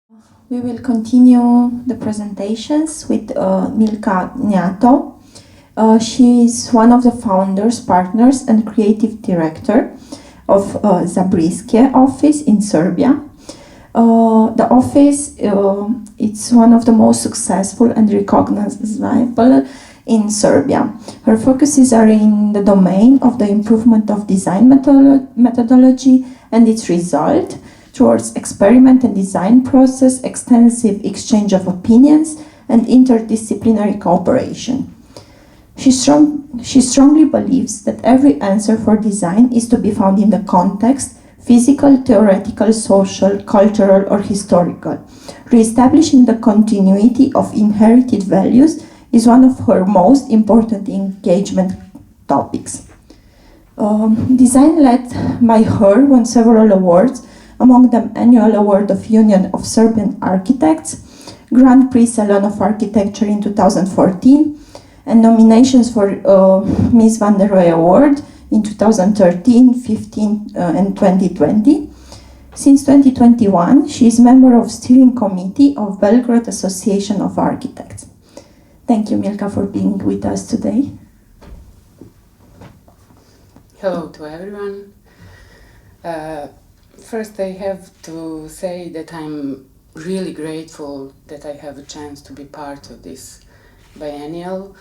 We will continue the presentations with Milka Gnjato. She is one of the founders, partners, and creative director of Zabriskie office in Serbia. The office it's one of the most successful and recognizable in Serbia. Her focuses are in the domain of the improvement of design methodology and its result towards experiment and design process, extensive exchange of opinions, and interdisciplinary cooperation. She strongly believes that every answer for design is to be found in the context, physical, theoretical, social, cultural, or historical. Re-establishing the continuity of inherited values is one of her most important engagement topics. Design led by her won several awards, among them Annual Award of Union of Serbian Architects, Grand Prix Salon of Architecture in 2014, and nominations for Ms. Van der Rohe Award in 2013, 15, and 2020. Since 2021, she is member of Steering Committee of Belgrade Association of Architects. Thank you, Milka, for being with us today. Hello to everyone. First, I have to say that I'm really grateful that I have a chance to be part of this biennial.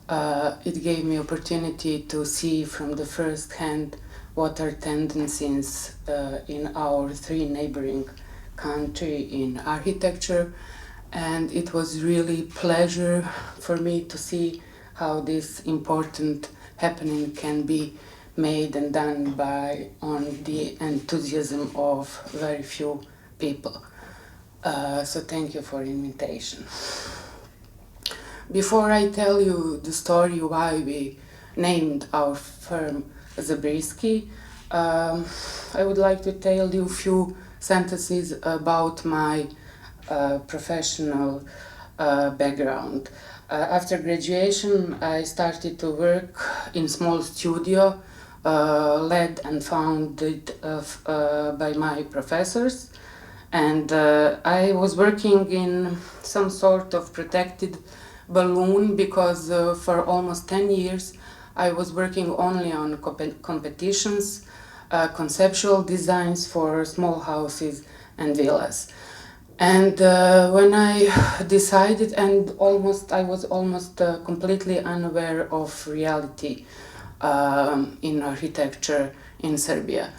It gave me opportunity to see from the first hand what are tendencies in our three neighboring country in architecture, and it was really pleasure for me to see how this important happening can be made and done by on the enthusiasm of very few people. So thank you for the invitation. Before I tell you the story why we named our firm Zabriskie, I would like to tell you a few sentences about my professional background. After graduation, I started to work in small studio led and founded by my professors, and I was working in some sort of protected balloon because for almost 10 years I was working only on competitions, conceptual designs for small houses and villas. And when I decided, and I was almost completely unaware of reality in architecture in Serbia.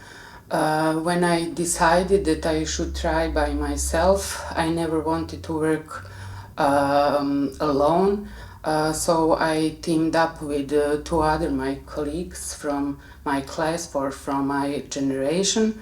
When I decided that I should try by myself, I never wanted to work alone. So I teamed up with two other my colleagues from my class or from my generation.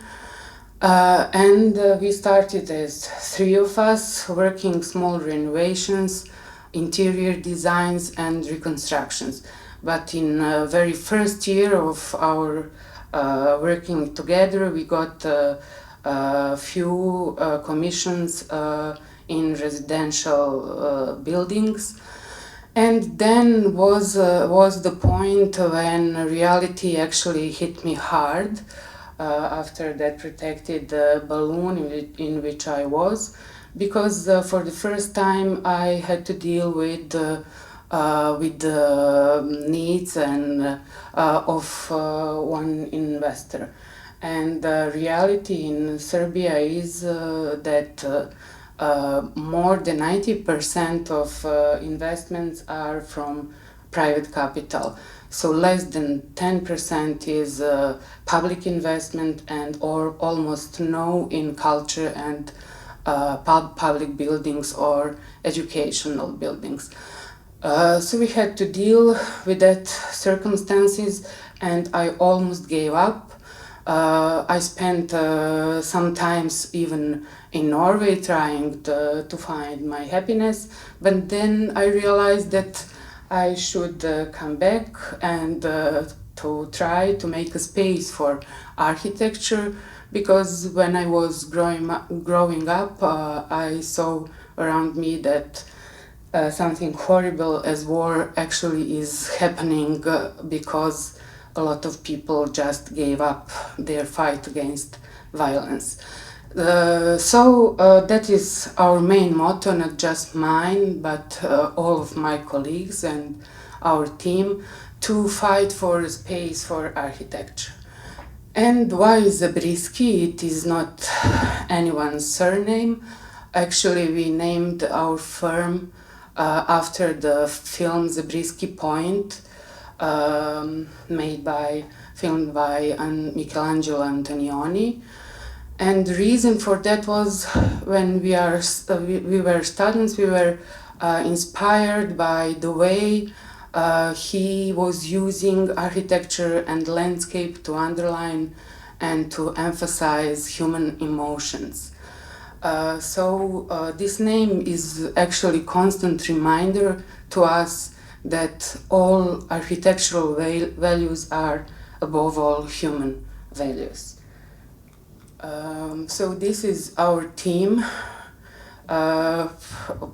And we started as three of us working small renovations, interior designs and reconstructions. But in the very first year of our working together, we got a few commissions in residential buildings. And then was the point when reality actually hit me hard after that protected balloon in which I was, because for the first time I had to deal with the needs and of one investor. And the reality in Serbia is that more than 90% of investments are from private capital. So less than 10% is public investment, and or almost no in culture and public buildings or educational buildings. So we had to deal with that circumstances, and I almost gave up. I spent sometimes even in Norway trying to find my happiness, but then I realized that I should come back and to try to make a space for architecture, because when I was growing up, I saw around me that something horrible as war actually is happening because a lot of people just gave up their fight against violence. That is our main motto, not just mine, but all of my colleagues and our team, to fight for a space for architecture. And why Zabriskie? It is not anyone's surname. Actually, we named our firm after the film Zabriskie Point, filmed by Michelangelo Antonioni. And the reason for that was when we were students, we were inspired by the way he was using architecture and landscape to underline and to emphasize human emotions. This name is actually constant reminder to us that all architectural values are above all human values. So this is our team.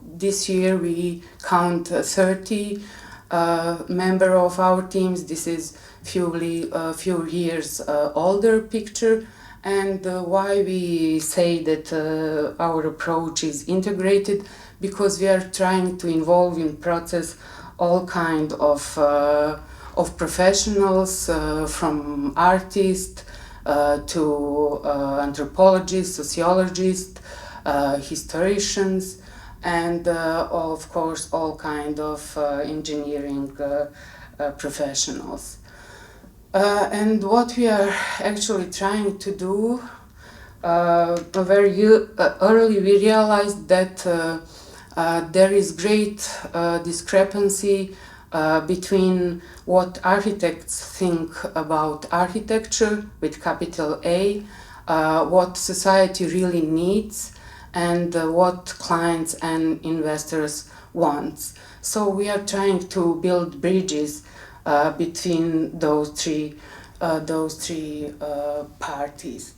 This year we count 30 member of our teams. This is few years older picture. And why we say that our approach is integrated, because we are trying to involve in process all kind of professionals, from artists to anthropologists, sociologists, historians, and of course all kind of engineering professionals. And what we are actually trying to do, very early we realized that there is great discrepancy between what architects think about architecture with capital A, what society really needs, and what clients and investors want. So we are trying to build bridges between those three parties.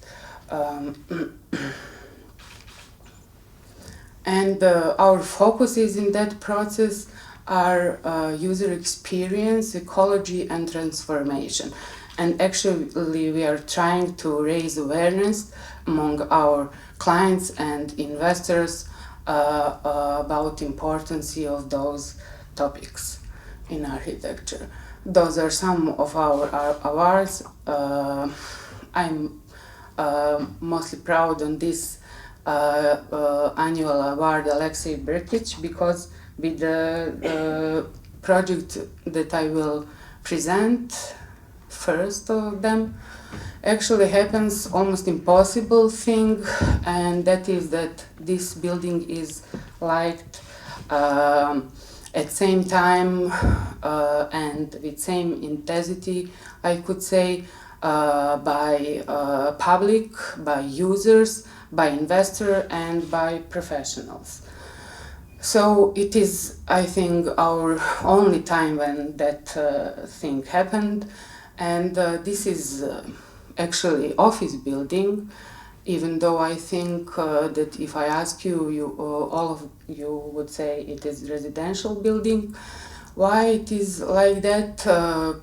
And our focuses in that process are user experience, ecology, and transformation. And actually, we are trying to raise awareness among our clients and investors about the importance of those topics in architecture. Those are some of our awards. I'm mostly proud on this annual award, Alexei Berkic, because with the project that I will present, first of them, actually happens almost impossible thing, and that is that this building is liked at same time and with same intensity, I could say, by public, by users, by investor, and by professionals. So it is, I think, our only time when that thing happened, and this is actually office building, even though I think that if I ask you, all of you would say it is residential building. Why it is like that?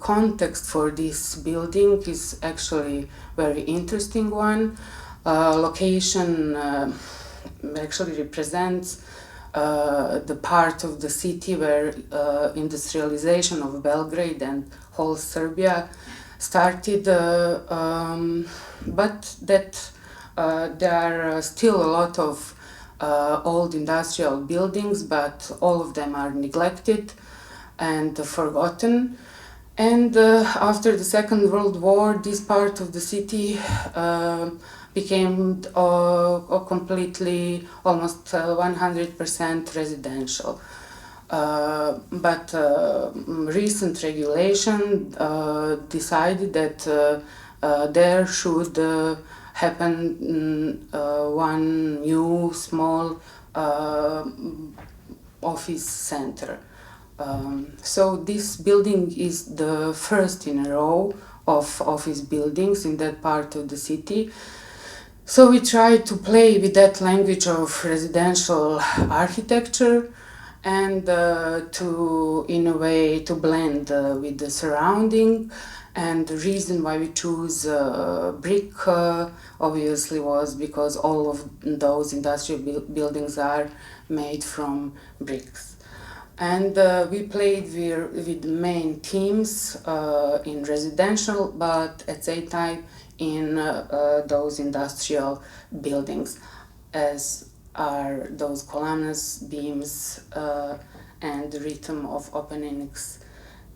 Context for this building is actually very interesting one. Location actually represents the part of the city where industrialization of Belgrade and whole Serbia started, but that there are still a lot of old industrial buildings, but all of them are neglected and forgotten. And after the Second World War, this part of the city became completely, almost 100% residential. But recent regulation decided that there should happen one new small office center. So this building is the first in a row of office buildings in that part of the city. So we try to play with that language of residential architecture and to, in a way, to blend with the surrounding And the reason why we choose brick obviously was because all of those industrial buildings are made from bricks. And we played with main themes in residential, but at the same time in those industrial buildings, as are those columns, beams, and the rhythm of openings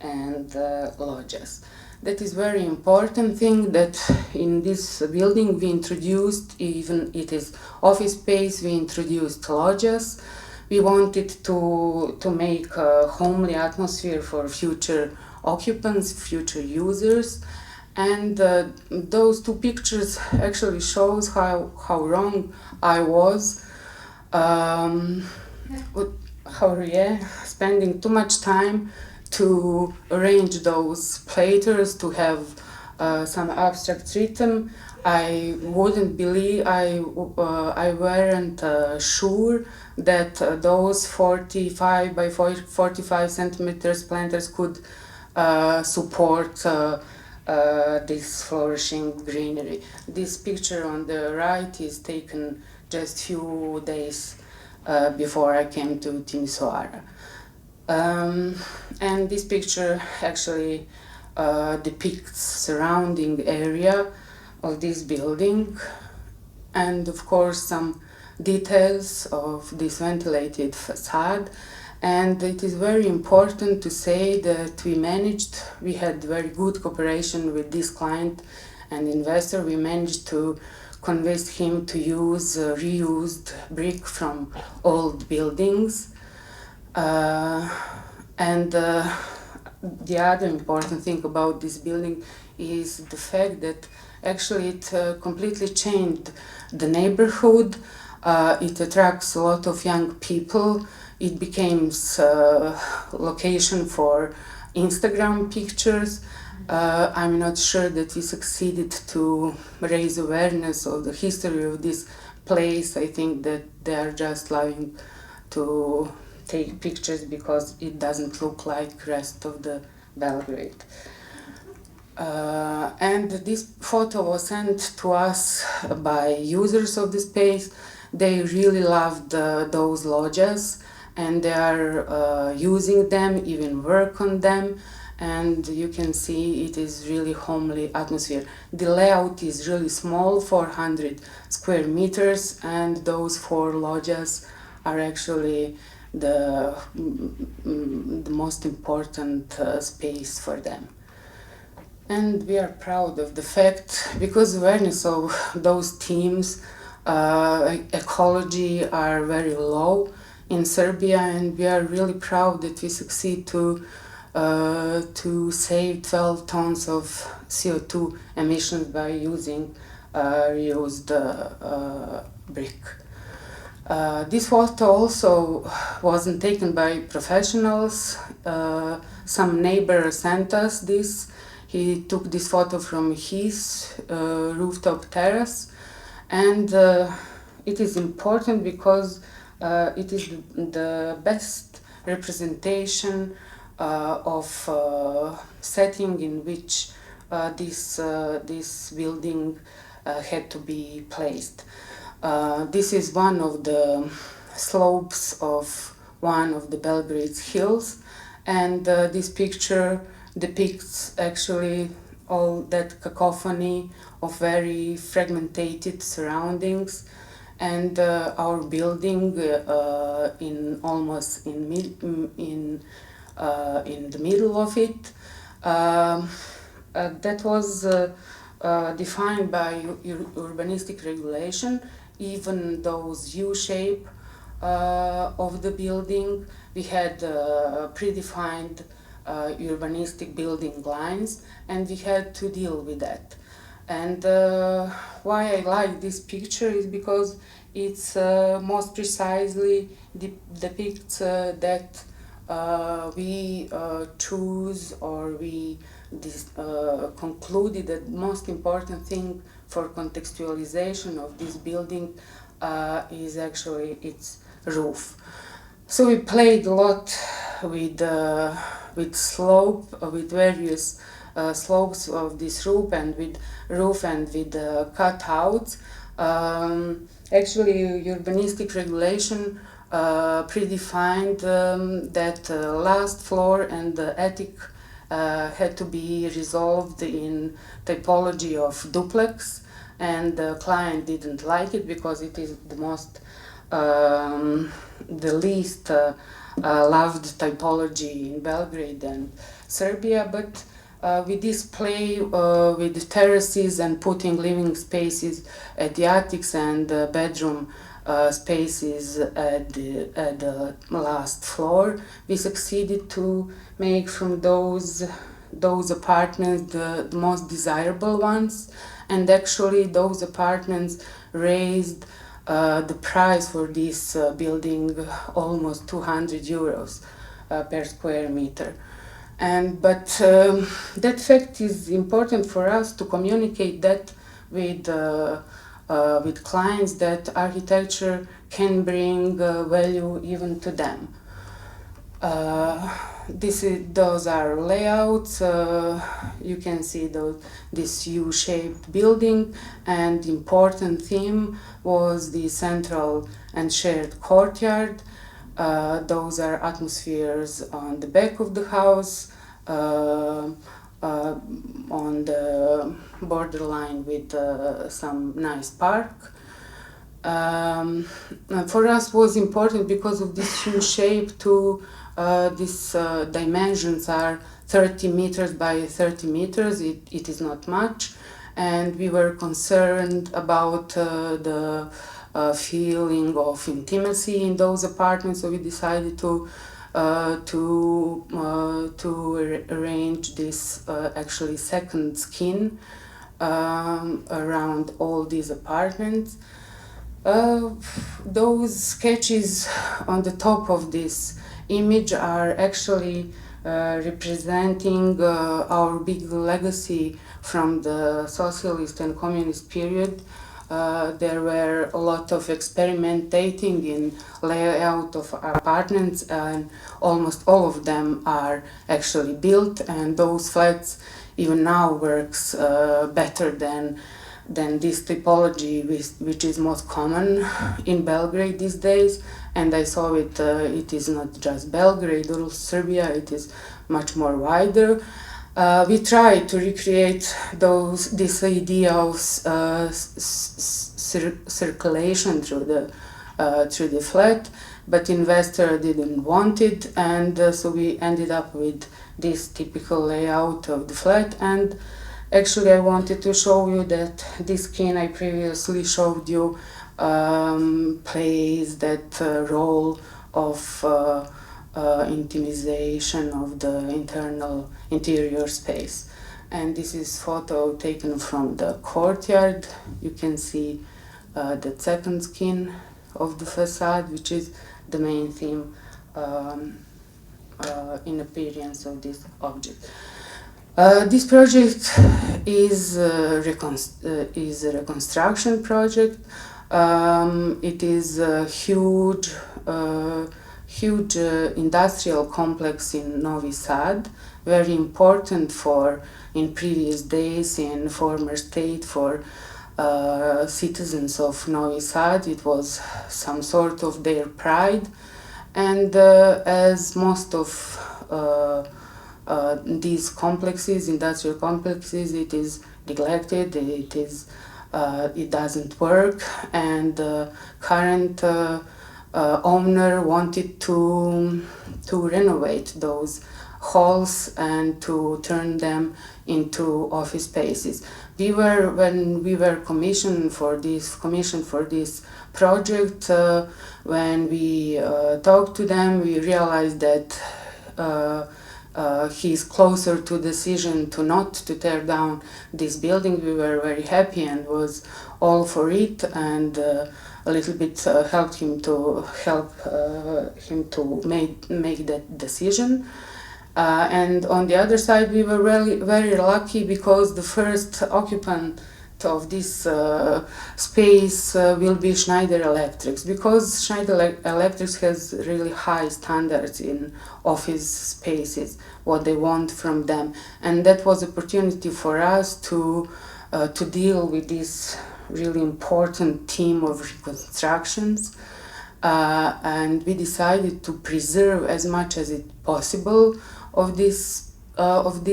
and lodges. That is very important thing that in this building we introduced, even it is office space, we introduced lodges. We wanted to make a homely atmosphere for future occupants, future users. And those two pictures actually shows how wrong I was. Spending too much time to arrange those platters to have some abstract rhythm. I wouldn't believe, I weren't sure that those 45 by 45 centimeters planters could support this flourishing greenery. This picture on the right is taken just few days before I came to Timisoara. And this picture actually depicts surrounding area of this building, and of course some details of this ventilated facade. And it is very important to say that we had very good cooperation with this client and investor. We managed to convince him to use reused brick from old buildings. And the other important thing about this building is the fact that actually it completely changed the neighborhood. It attracts a lot of young people. It became a location for Instagram pictures. I'm not sure that we succeeded to raise awareness of the history of this place. I think that they are just loving to take pictures because it doesn't look like rest of the Belgrade. And this photo was sent to us by users of the space. They really loved those lodges, and they are using them, even work on them. And you can see it is really homely atmosphere. The layout is really small, 400 square meters, and those 4 lodges are actually the most important space for them. And we are proud of the fact, because awareness of those themes, ecology are very low in Serbia, and we are really proud that we succeed to save 12 tons of CO2 emissions by using reused brick. This photo also wasn't taken by professionals. Some neighbor sent us this. He took this photo from his rooftop terrace, and it is important because it is the best representation of setting in which this building had to be placed. This is one of the slopes of one of the Belgrade's hills, and this picture depicts actually all that cacophony of very fragmented surroundings, and our building in the middle of it. That was defined by urbanistic regulation. Even those U-shape of the building, we had predefined urbanistic building lines, and we had to deal with that. And why I like this picture is because it's most precisely depicts that we choose, or we concluded that the most important thing for contextualization of this building is actually its roof. So we played a lot with slope, with various slopes of this roof and with cutouts. Actually, urbanistic regulation predefined that last floor and the attic had to be resolved in typology of duplex, and the client didn't like it because it is the least loved typology in Belgrade and Serbia. But with this play with terraces and putting living spaces at the attics and bedroom spaces at the last floor, we succeeded to make from those apartments the most desirable ones, and actually those apartments raised the price for this building almost 200 euros per square meter. But that fact is important for us to communicate that with clients, that architecture can bring value even to them. Those are layouts. You can see this U-shaped building, and the important theme was the central and shared courtyard. Those are atmospheres on the back of the house, on the borderline with some nice park. For us was important because of this U-shape to these dimensions are 30 meters by 30 meters. It is not much, and we were concerned about the feeling of intimacy in those apartments, so we decided to arrange this actually second skin around all these apartments. Those sketches on the top of this image are actually representing our big legacy from the socialist and communist period. There were a lot of experimenting in layout of apartments, and almost all of them are actually built, and those flats even now works better than this typology, which is most common in Belgrade these days. And I saw it is not just Belgrade or Serbia, it is much more wider. We try to recreate this idea of circulation through the flat, but investor didn't want it, and so we ended up with this typical layout of the flat. And actually, I wanted to show you that this skin I previously showed you plays that role of intimization of the interior space. And this is photo taken from the courtyard. You can see the second skin of the facade, which is the main theme in appearance of this object. This project is a reconstruction project. It is a huge industrial complex in Novi Sad, very important in previous days in former state for citizens of Novi Sad. It was some sort of their pride, and as most of these complexes, industrial complexes, it is neglected. It doesn't work, and the current owner wanted to renovate those halls and to turn them into office spaces. When we were commissioned for this project, when we talked to them, we realized that he is closer to decision to not to tear down this building. We were very happy and was all for it, and a little bit helped him to make that decision. And on the other side, we were really very lucky because the first occupant of this space will be Schneider Electrics, because Schneider Electrics has really high standards in office spaces, what they want from them, and that was opportunity for us to deal with this really important theme of reconstructions, and we decided to preserve as much as it possible of this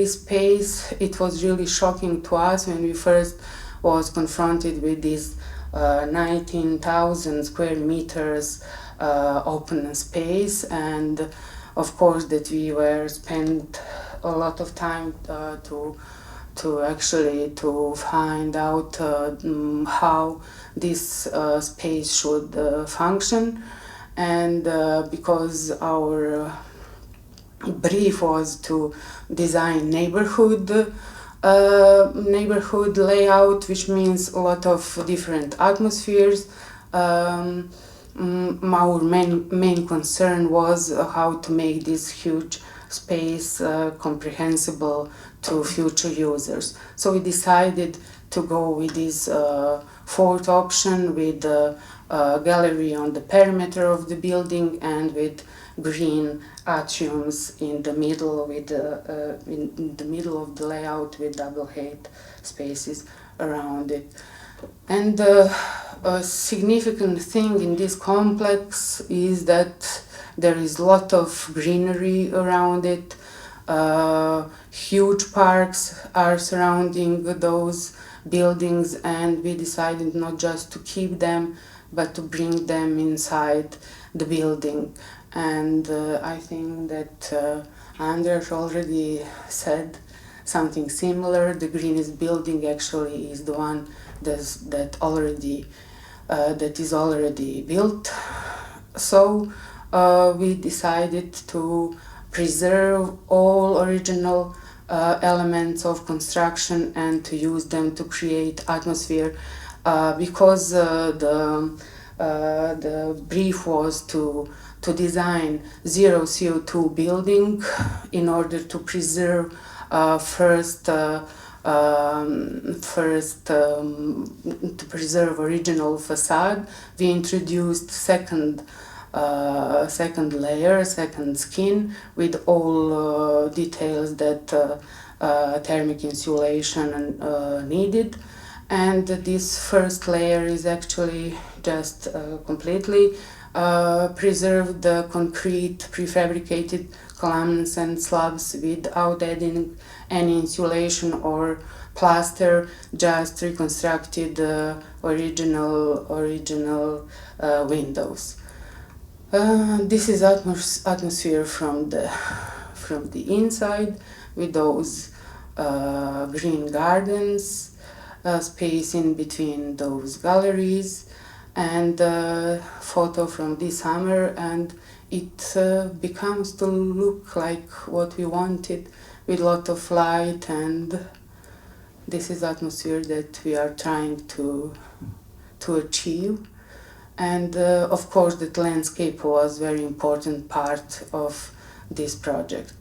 space. It was really shocking to us when we first was confronted with these 19,000 square meters open space, and of course that we were spent a lot of time to actually to find out how this space should function, and because our brief was to design neighborhood layout, which means a lot of different atmospheres. Our main concern was how to make this huge space comprehensible to future users. So we decided to go with this fourth option, with a gallery on the perimeter of the building and with green atriums in the middle, with in the middle of the layout, with double height spaces around it. And a significant thing in this complex is that there is a lot of greenery around it. Huge parks are surrounding those buildings, and we decided not just to keep them but to bring them inside the building. And I think that Anders already said something similar. The greenest building actually is the one that is already built. So we decided to preserve all original elements of construction and to use them to create atmosphere, because the brief was to design zero CO2 building in order to preserve to preserve original facade. We introduced second layer, second skin, with all details that thermic insulation needed. And this first layer is actually just completely preserved the concrete prefabricated columns and slabs without adding any insulation or plaster, just reconstructed the original windows. This is atmosphere from the inside, with those green gardens, space in between those galleries, and photo from this summer, and it becomes to look like what we wanted, with a lot of light, and this is atmosphere that we are trying to achieve. And of course that landscape was very important part of this project.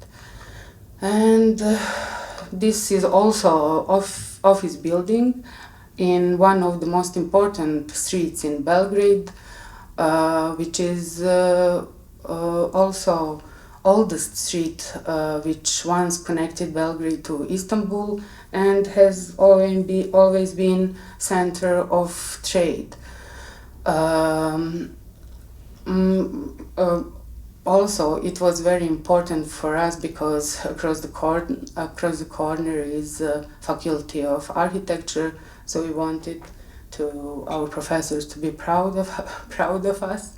And this is also office building in one of the most important streets in Belgrade, which is also oldest street which once connected Belgrade to Istanbul and has always been center of trade. Also, it was very important for us because across the corner is Faculty of Architecture, so we wanted our professors to be proud of us.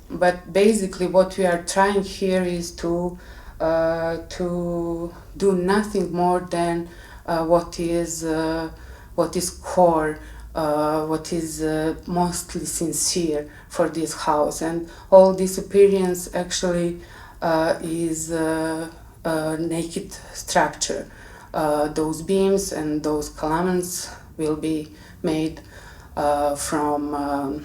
But basically, what we are trying here is to do nothing more than what is core. What is mostly sincere for this house, and all this appearance actually is a naked structure. Those beams and those columns will be made from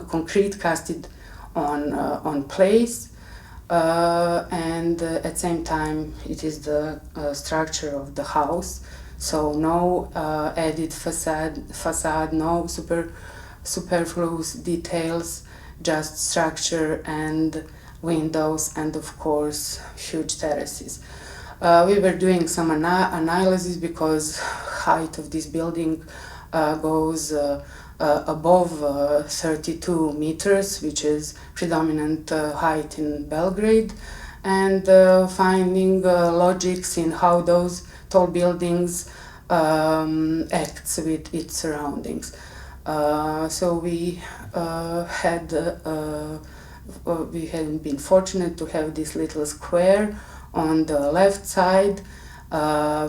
concrete casted on place, and at the same time it is the structure of the house, so no added facade, no superfluous details, just structure and windows, and of course huge terraces. We were doing some analysis because height of this building goes above 32 meters, which is predominant height in Belgrade, and finding logics in how those tall buildings acts with its surroundings. So we had been fortunate to have this little square on the left side.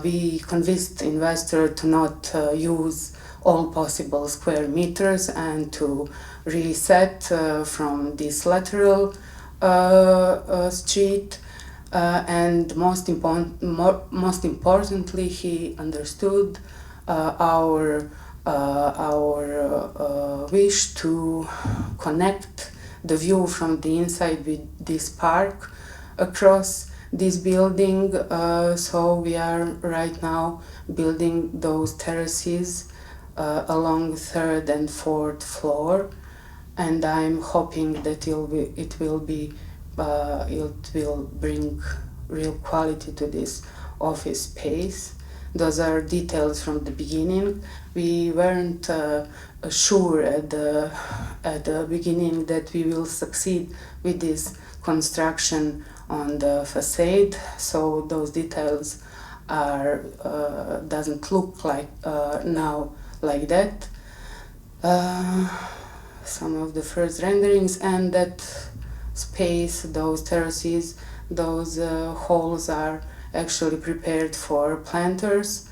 We convinced investor to not use all possible square meters and to reset from this lateral street. And most importantly, he understood our wish to connect the view from the inside with this park across this building. So we are right now building those terraces along third and fourth floor, and I'm hoping that it will bring real quality to this office space. Those are details from the beginning. We weren't sure at the beginning that we will succeed with this construction on the facade, so those details doesn't look like now like that. Some of the first renderings, and that space, those terraces, those halls are actually prepared for planters.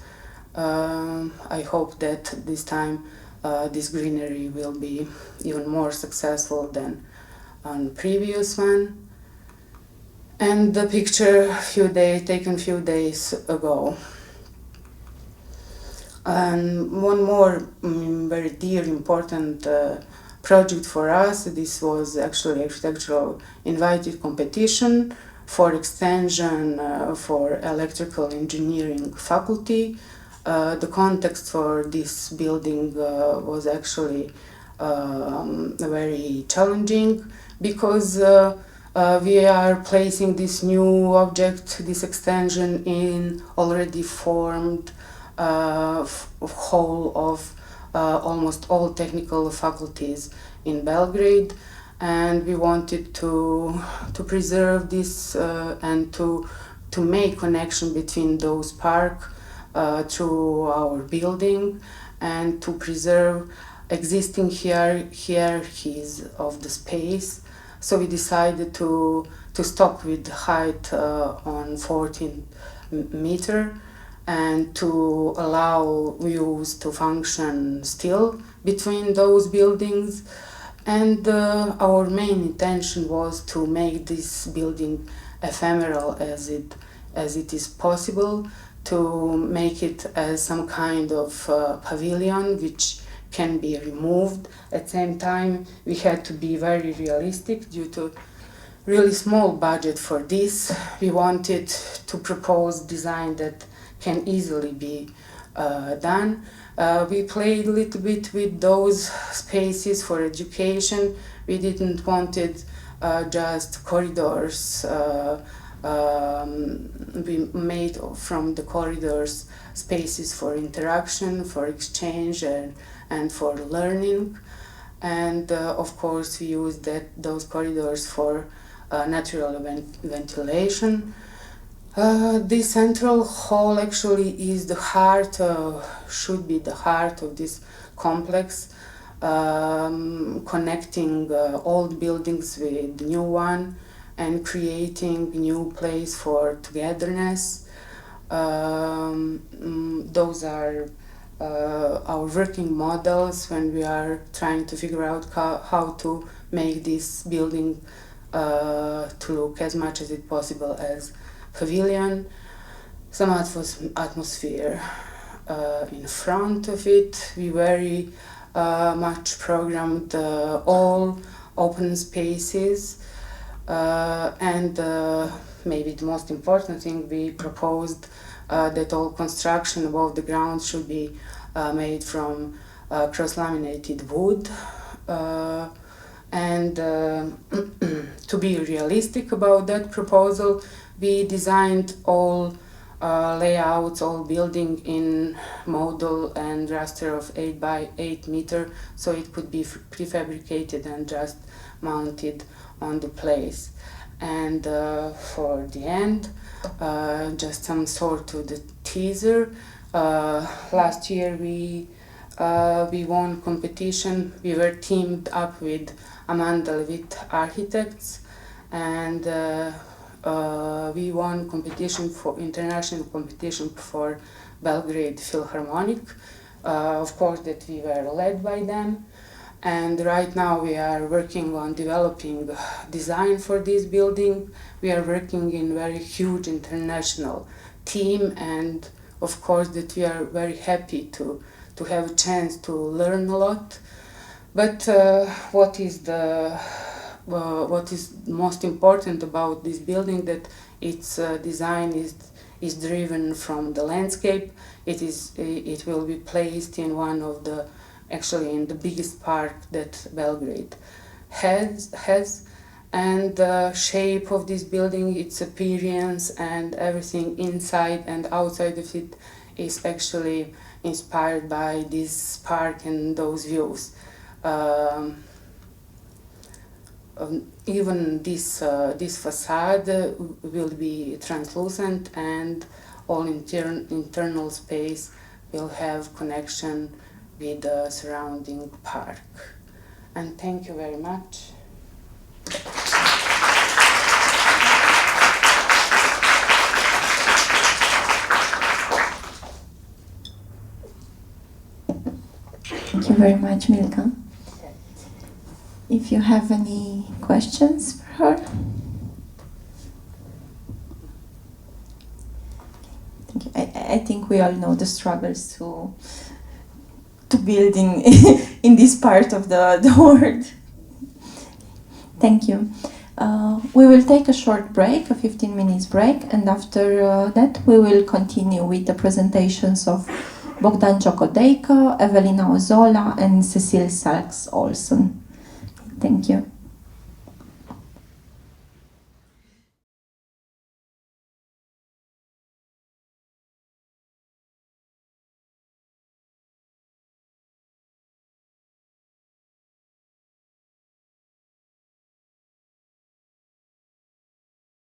I hope that this time this greenery will be even more successful than on previous one. And the picture taken few days ago. And one more very dear, important project for us. This was actually architectural invited competition for extension for electrical engineering faculty. The context for this building was actually very challenging because we are placing this new object, this extension, in already formed whole of almost all technical faculties in Belgrade, and we wanted to preserve this and to make connection between those park through our building, and to preserve existing hierarchies of the space. So we decided to stop with height on 14 meter and to allow views to function still between those buildings. And our main intention was to make this building ephemeral as it is possible, to make it as some kind of pavilion which can be removed. At the same time, we had to be very realistic due to really small budget for this. We wanted to propose design that can easily be done. We played a little bit with those spaces for education. We didn't want it just corridors. We made from the corridors spaces for interaction, for exchange, and for learning. And of course, we used those corridors for natural ventilation. This central hall actually is the heart, should be the heart of this complex, connecting old buildings with new one and creating new place for togetherness. Those are our working models when we are trying to figure out how to make this building to look as much as it possible as pavilion. Some atmosphere in front of it. We very much programmed all open spaces. And maybe the most important thing, we proposed that all construction above the ground should be made from cross-laminated wood. And to be realistic about that proposal, we designed all layouts, all building in model and raster of 8 by 8 meter, so it could be prefabricated and just mounted on the place. And for the end, just some sort of the teaser. Last year we won competition. We were teamed up with Amanda Levitt Architects, and we won competition for international competition for Belgrade Philharmonic. Of course, that we were led by them. And right now we are working on developing design for this building. We are working in very huge international team, and of course that we are very happy to have a chance to learn a lot. But what is most important about this building, that its design is driven from the landscape. It will be placed in one of the, actually in the biggest park that Belgrade has, and the shape of this building, its appearance and everything inside and outside of it is actually inspired by this park and those views. Even this facade will be translucent, and all internal space will have connection with the surrounding park. And thank you very much. Thank you very much, Milka. If you have any questions for her. Thank you. I think we all know the struggles to building in this part of the world. Thank you. We will take a short break, a 15 minutes break, and after that we will continue with the presentations of Bogdan Ciokodejko, Evelina Ozola, and Cecile Sachs-Olson. Thank you.